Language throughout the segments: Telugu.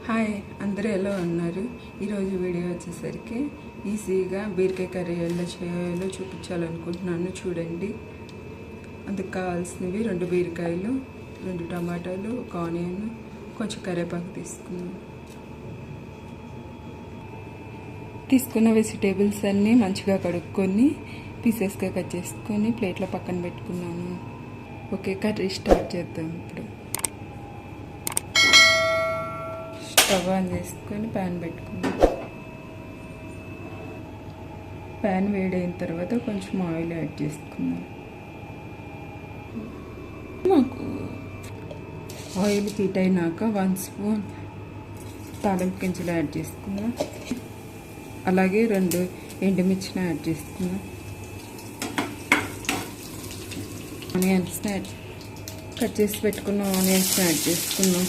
హాయ్, అందరూ ఎలా ఉన్నారు? ఈరోజు వీడియో వచ్చేసరికి ఈజీగా బీరకాయ కర్రీ ఎలా చేయాలో చూపించాలనుకుంటున్నాను. చూడండి. అందుకు కావాల్సినవి 2 బీరకాయలు, 2 టమాటాలు, ఒక ఆనియన్, కొంచెం కరివేపాకు తీసుకున్న వెజిటేబుల్స్ అన్నీ మంచిగా కడుక్కొని పీసెస్గా కట్ చేసుకొని ప్లేట్లో పక్కన పెట్టుకున్నాను. ఓకే, కర్రీ స్టార్ట్ చేద్దాం. ఇప్పుడు స్టవ్ ఆన్ చేసుకొని ప్యాన్ పెట్టుకున్నాం. ప్యాన్ వేడైన తర్వాత కొంచెం ఆయిల్ యాడ్ చేసుకున్నాం. మాకు ఆయిల్ హీట్ అయినాక 1 స్పూన్ తాలింపు గింజలు యాడ్ చేసుకున్నాం. అలాగే 2 ఎండుమిర్చిని యాడ్ చేసుకున్నాం. ఆనియన్స్ని కట్ చేసి పెట్టుకున్న ఆనియన్స్ని యాడ్ చేసుకున్నాం.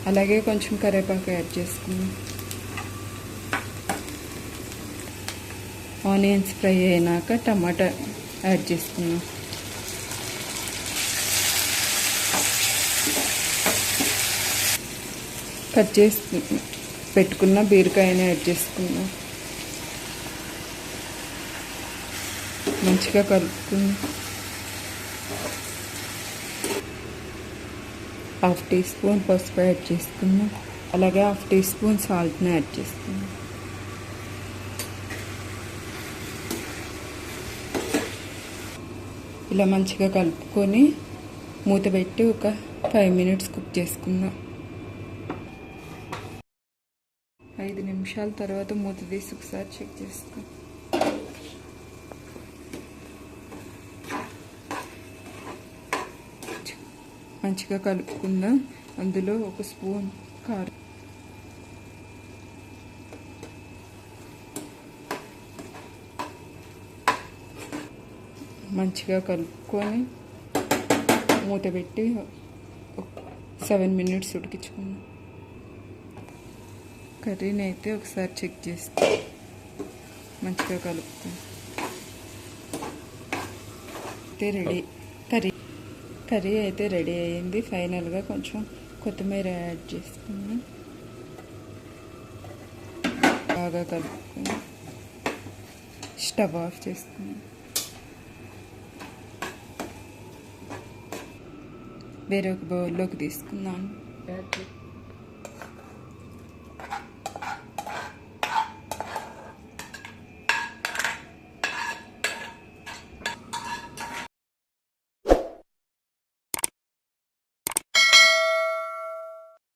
అలాగే కొంచెం కరివేపాకు యాడ్ చేసుకున్నాం. ఆనియన్స్ ఫ్రై అయినాక టమాటా యాడ్ చేసుకున్నాం. కట్ చేసి పెట్టుకున్న బీరకాయని యాడ్ చేసుకున్నాం. మంచిగా కలుపుకున్నాం. 1/2 టీ స్పూన్ పసుపు యాడ్ చేసుకున్నాం. అలాగే 1/2 టీ స్పూన్ సాల్ట్ని యాడ్ చేసుకున్నాం. ఇలా మంచిగా కలుపుకొని మూత పెట్టి ఒక 5 మినిట్స్ కుక్ చేసుకుందాం. 5 నిమిషాల తర్వాత మూత తీసి ఒకసారి చెక్ చేసుకుందాం. మంచిగా కలుపుకుందాం. అందులో 1 స్పూన్ కారం, మంచిగా కలుపుకొని మూత పెట్టి 7 మినిట్స్ ఉడికించుకుందాం. కర్రీని అయితే ఒకసారి చెక్ చేస్తే మంచిగా కలుపుకుందాం. అయితే రెడీ. కర్రీ అయితే రెడీ అయ్యింది. ఫైనల్గా కొంచెం కొత్తిమీర యాడ్ చేసుకుని బాగా కలుపుకొని స్టవ్ ఆఫ్ చేసుకుని వేరొక బౌల్లోకి తీసుకున్నాను.